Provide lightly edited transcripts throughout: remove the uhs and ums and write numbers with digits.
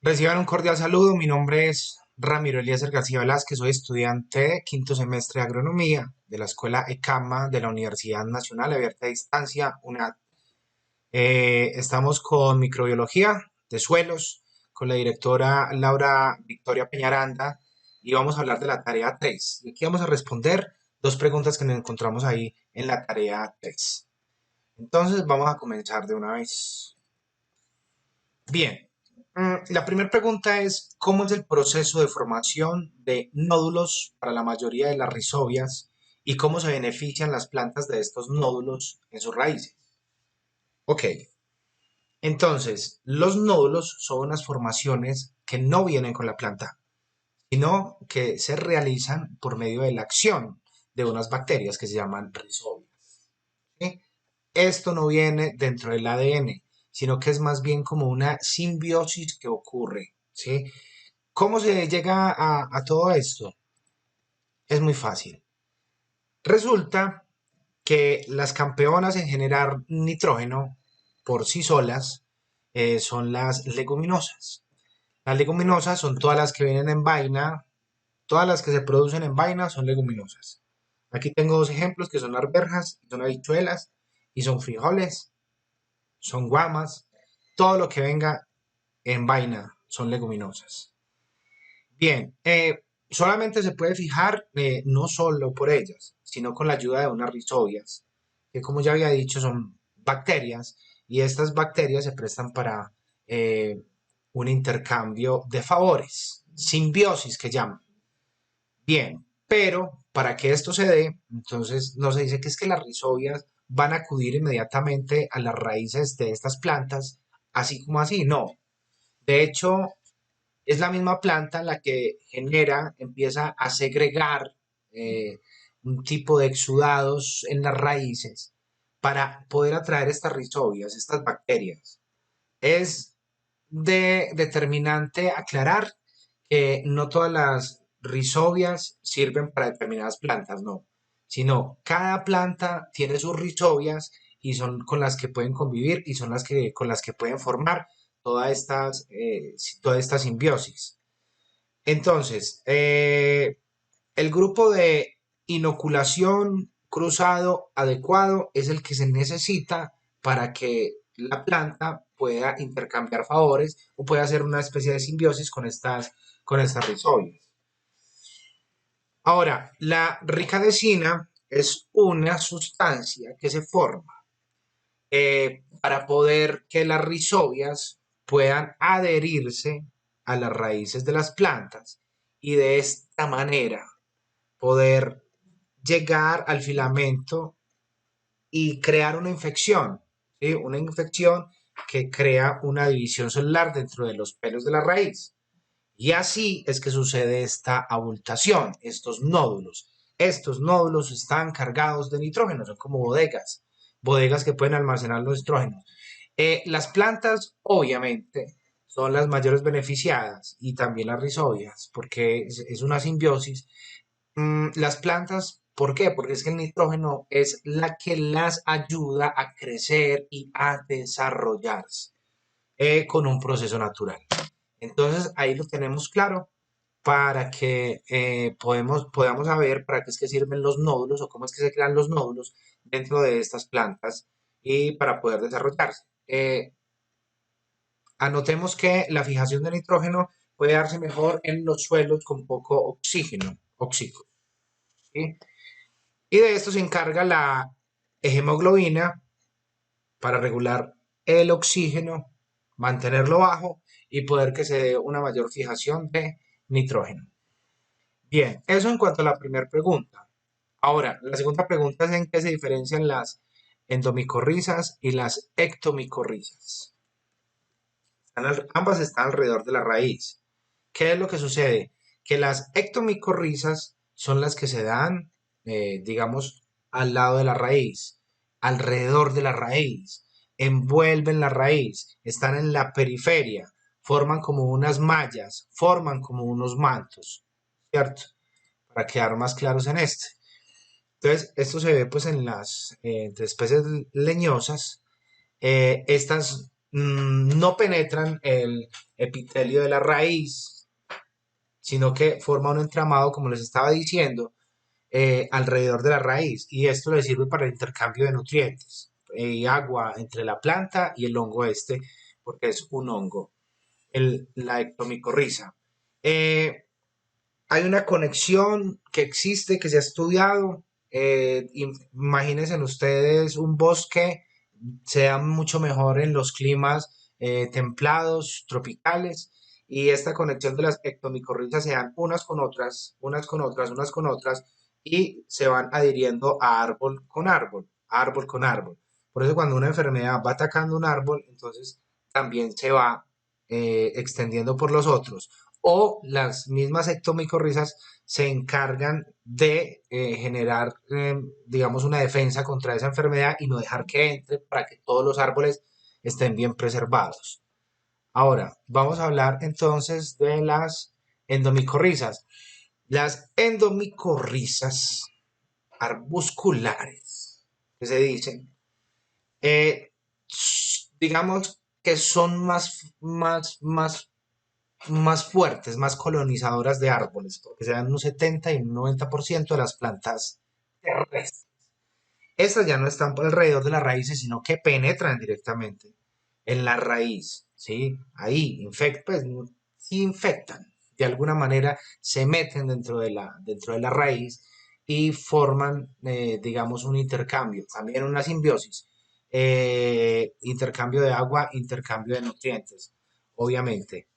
Reciban un cordial saludo. Mi nombre es Ramiro Eliezer García Velázquez. Soy estudiante de quinto semestre de agronomía de la Escuela ECAMA de la Universidad Nacional Abierta a Distancia, UNAD. Estamos con microbiología de suelos, con la directora Laura Victoria Peñaranda, y vamos a hablar de la tarea 3. Y aquí vamos a responder dos preguntas que nos encontramos ahí en la tarea 3. Entonces vamos a comenzar de una vez. Bien, la primera pregunta es, ¿cómo es el proceso de formación de nódulos para la mayoría de las rizobias y cómo se benefician las plantas de estos nódulos en sus raíces? Ok, entonces, los nódulos son unas formaciones que no vienen con la planta, sino que se realizan por medio de la acción de unas bacterias que se llaman rizobias. ¿Sí? Esto no viene dentro del ADN, sino que es más bien como una simbiosis que ocurre, ¿sí? ¿Cómo se llega a todo esto? Es muy fácil. Resulta que las campeonas en generar nitrógeno por sí solas son las leguminosas. Las leguminosas son todas las que vienen en vaina, todas las que se producen en vaina son leguminosas. Aquí tengo dos ejemplos que son arvejas, son habichuelas y son frijoles, son guamas, todo lo que venga en vaina son leguminosas. Bien, solamente se puede fijar no solo por ellas, sino con la ayuda de unas rizobias, que como ya había dicho son bacterias y estas bacterias se prestan para un intercambio de favores, simbiosis que llaman. Bien, pero para que esto se dé, entonces no se dice que es que las rizobias van a acudir inmediatamente a las raíces de estas plantas, así como así, no. De hecho, es la misma planta la que genera, empieza a segregar eh, un tipo de exudados en las raíces para poder atraer estas rizobias, estas bacterias. Es determinante aclarar que no todas las rizobias sirven para determinadas plantas, no, sino cada planta tiene sus rizobias y son con las que pueden convivir y son las que con las que pueden formar toda esta simbiosis. Entonces, el grupo de inoculación cruzado adecuado es el que se necesita para que la planta pueda intercambiar favores o pueda hacer una especie de simbiosis con estas rizobias. Ahora, la ricadecina es una sustancia que se forma para poder que las rizobias puedan adherirse a las raíces de las plantas y de esta manera poder llegar al filamento y crear una infección, ¿sí? Una infección que crea una división celular dentro de los pelos de la raíz. Y así es que sucede esta abultación, estos nódulos. Estos nódulos están cargados de nitrógeno, son como bodegas, bodegas que pueden almacenar los nitrógenos. Las plantas, obviamente, son las mayores beneficiadas y también las rizobias, porque es una simbiosis. Las plantas, ¿por qué? Porque es que el nitrógeno es la que las ayuda a crecer y a desarrollarse con un proceso natural. Entonces ahí lo tenemos claro para que podamos saber para qué es que sirven los nódulos o cómo es que se crean los nódulos dentro de estas plantas y para poder desarrollarse. Anotemos que la fijación de nitrógeno puede darse mejor en los suelos con poco oxígeno, óxido, ¿sí? Y de esto se encarga la hemoglobina para regular el oxígeno, mantenerlo bajo y poder que se dé una mayor fijación de nitrógeno. Bien, eso en cuanto a la primera pregunta. Ahora, la segunda pregunta es en qué se diferencian las endomicorrizas y las ectomicorrizas. Ambas están alrededor de la raíz. ¿Qué es lo que sucede? Que las ectomicorrizas son las que se dan, digamos, al lado de la raíz, alrededor de la raíz, envuelven la raíz, están en la periferia, forman como unas mallas, forman como unos mantos, ¿cierto? Para quedar más claros en este. Entonces, esto se ve pues en las especies leñosas. Estas no penetran el epitelio de la raíz, sino que forma un entramado, como les estaba diciendo, alrededor de la raíz. Y esto le sirve para el intercambio de nutrientes y agua entre la planta y el hongo este, porque es un hongo, la ectomicorriza. Eh, Hay una conexión que existe, que se ha estudiado. Imagínense ustedes un bosque, se da mucho mejor en los climas templados, tropicales, y esta conexión de las ectomicorrizas se dan unas con otras, unas con otras, unas con otras, y se van adhiriendo a árbol con árbol. Por eso cuando una enfermedad va atacando un árbol, entonces también se va extendiendo por los otros o las mismas ectomicorrizas se encargan de generar, digamos, una defensa contra esa enfermedad y no dejar que entre para que todos los árboles estén bien preservados. Ahora, vamos a hablar entonces de las endomicorrizas. Las endomicorrizas arbusculares, que se dicen, eh, digamos que son más fuertes, más colonizadoras de árboles, porque se dan un 70 y un 90% de las plantas terrestres. Estas ya no están por alrededor de las raíces, sino que penetran directamente en la raíz, ¿sí? Ahí, pues, sí infectan, de alguna manera se meten dentro de la raíz y forman, digamos, un intercambio, también una simbiosis, intercambio de agua, intercambio de nutrientes, obviamente.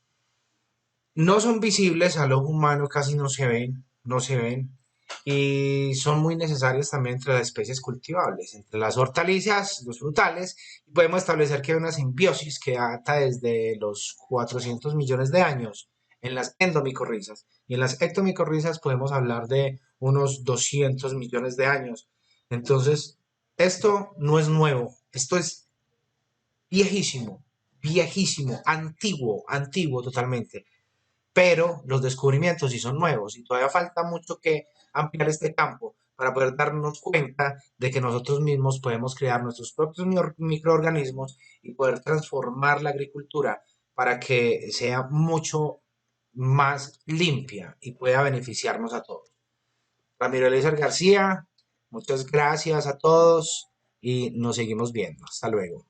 No son visibles al ojo humano, casi no se ven, no se ven. Y son muy necesarias también entre las especies cultivables, entre las hortalizas, los frutales, y podemos establecer que hay una simbiosis que data desde los 400 millones de años en las endomicorrizas. Y en las ectomicorrizas podemos hablar de unos 200 millones de años. Entonces, esto no es nuevo, esto es viejísimo, viejísimo, antiguo, antiguo totalmente, pero los descubrimientos sí son nuevos y todavía falta mucho que ampliar este campo para poder darnos cuenta de que nosotros mismos podemos crear nuestros propios microorganismos y poder transformar la agricultura para que sea mucho más limpia y pueda beneficiarnos a todos. Ramiro Elías García, muchas gracias a todos y nos seguimos viendo. Hasta luego.